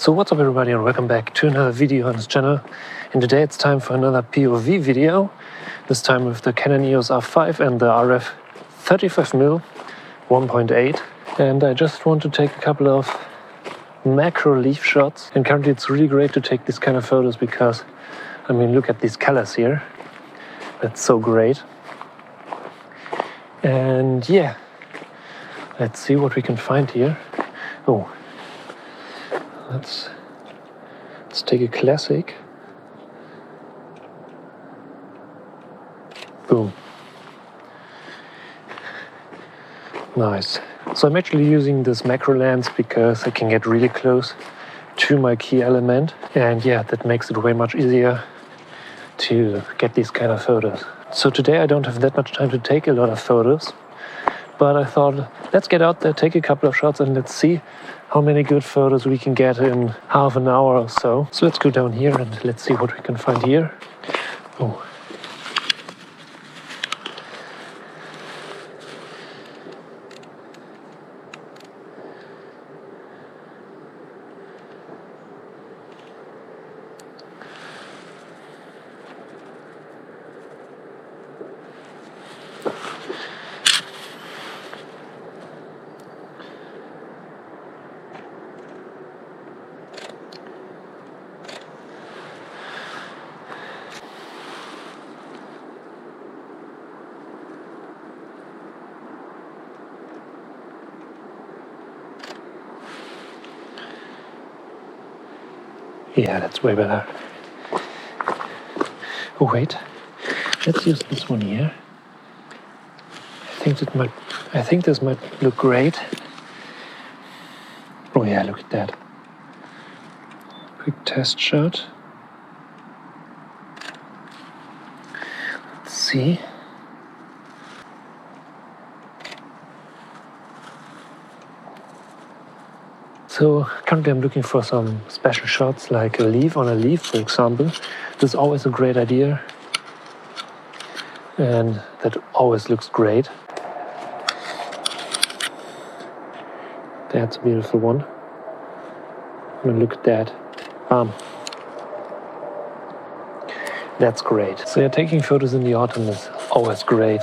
So what's up everybody, and welcome back to another video on this channel. And today it's time for another POV video, this time with the Canon EOS R5 and the RF 35mm 1.8. And I just want to take a couple of macro leaf shots, and currently it's really great to take these kind of photos because, I mean, look at these colors here. That's so great. And yeah, let's see what we can find here. Oh, let's take a classic. Boom. Nice. So I'm actually using this macro lens because I can get really close to my key element, and yeah, that makes it way much easier to get these kind of photos. So today I don't have that much time to take a lot of photos, but I thought, let's get out there, take a couple of shots, and let's see how many good photos we can get in half an hour or so. So let's go down here and let's see what we can find here. Oh. Yeah, that's way better. Oh wait, let's use this one here. I think this might look great. Oh yeah, look at that. Quick test shot. Let's see. So currently I'm looking for some special shots, like a leaf on a leaf, for example. This is always a great idea, and that always looks great. That's a beautiful one. I mean, look at that. That's great. So yeah, taking photos in the autumn is always great,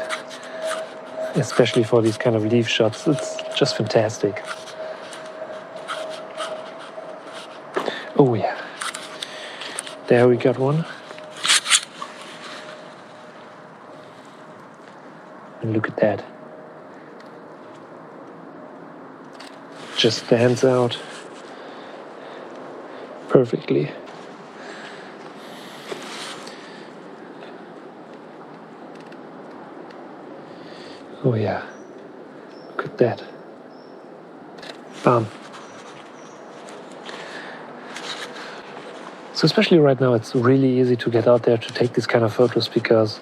especially for these kind of leaf shots. It's just fantastic. Oh yeah, there we got one. And look at that. Just stands out perfectly. Oh yeah, look at that. Bam. So especially right now, it's really easy to get out there to take these kind of photos because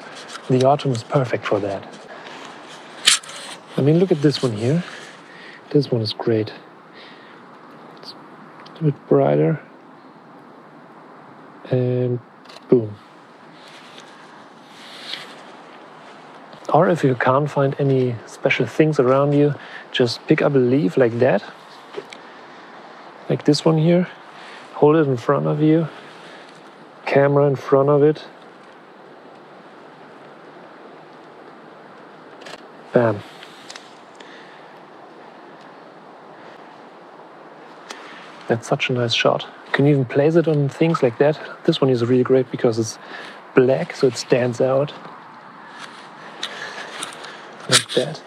the autumn is perfect for that. I mean, look at this one here. This one is great. It's a bit brighter. And boom. Or if you can't find any special things around you, just pick up a leaf like that. Like this one here. Hold it in front of you. Camera in front of it. Bam. That's such a nice shot. You can even place it on things like that. This one is really great because it's black, so it stands out. Like that.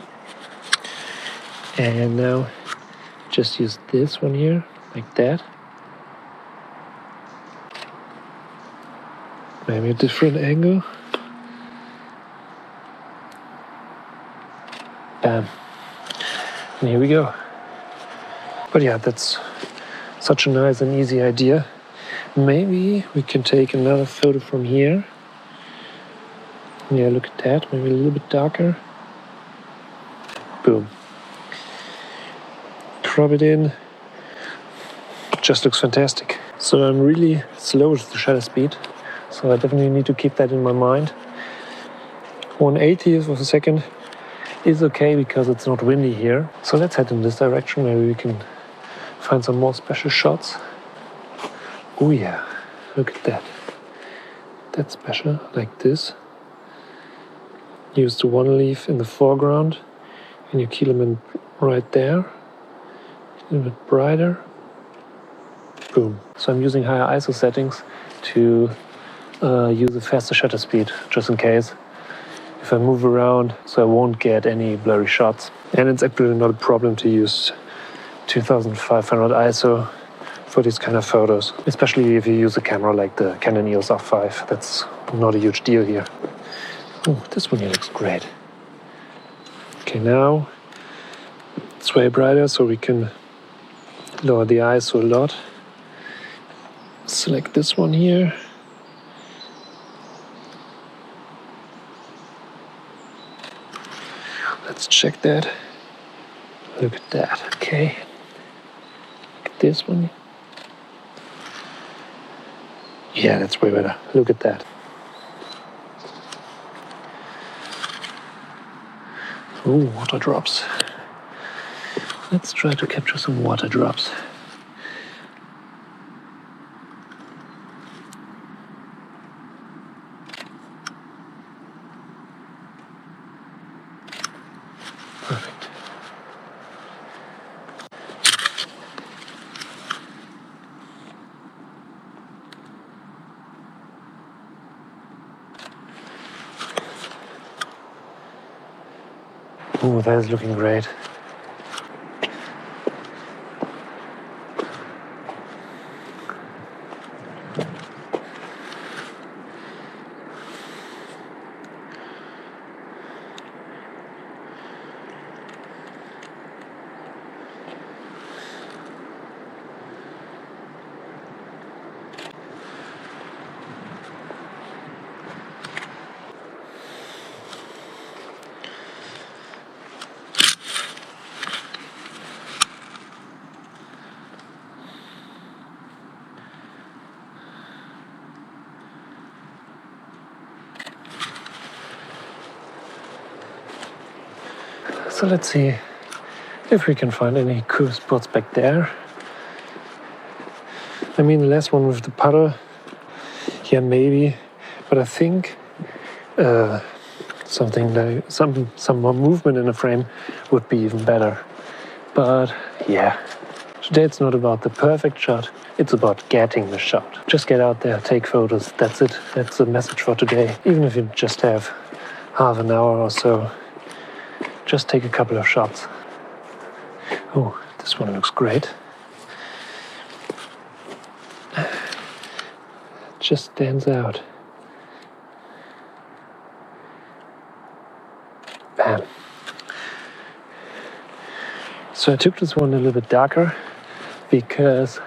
And now just use this one here, like that. Maybe a different angle. Bam. And here we go. But yeah, that's such a nice and easy idea. Maybe we can take another photo from here. Yeah, look at that. Maybe a little bit darker. Boom. Crop it in. Just looks fantastic. So I'm really slow with the shutter speed. So I definitely need to keep that in my mind. 180th of a second is okay because it's not windy here. So let's head in this direction. Maybe we can find some more special shots. Oh yeah, look at that. That's special, like this. Use the one leaf in the foreground and your key element right there. A little bit brighter. Boom. So I'm using higher ISO settings to use a faster shutter speed, just in case. If I move around, so I won't get any blurry shots. And it's actually not a problem to use 2500 ISO for these kind of photos, especially if you use a camera like the Canon EOS R5. That's not a huge deal here. Oh, this one here looks great. Okay, now it's way brighter, so we can lower the ISO a lot. Select this one here. Let's check that. Look at that. Okay. Look at this one. Yeah, that's way better. Look at that. Ooh, water drops. Let's try to capture some water drops. Perfect. Ooh, that is looking great. So let's see if we can find any cool spots back there. I mean, the last one with the puddle, yeah, maybe, but I think something like some more movement in the frame would be even better. But yeah, today it's not about the perfect shot, it's about getting the shot. Just get out there, take photos, that's it. That's the message for today. Even if you just have half an hour or so, just take a couple of shots. Oh, this one looks great. Just stands out. Bam. So I took this one a little bit darker because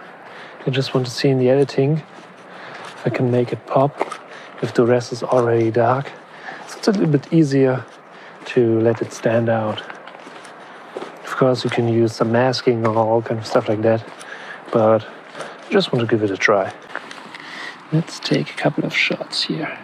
I just want to see in the editing if I can make it pop if the rest is already dark. So it's a little bit easier to let it stand out. Of course, you can use some masking or all kind of stuff like that, but I just want to give it a try. Let's take a couple of shots here.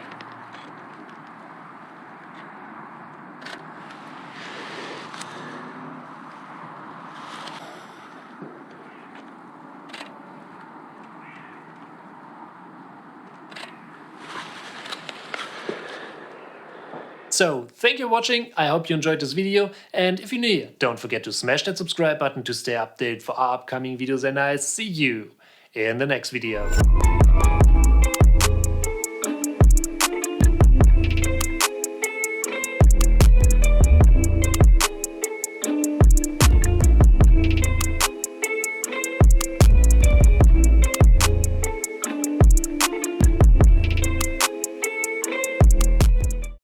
So, thank you for watching, I hope you enjoyed this video, and if you're new here, don't forget to smash that subscribe button to stay updated for our upcoming videos, and I'll see you in the next video.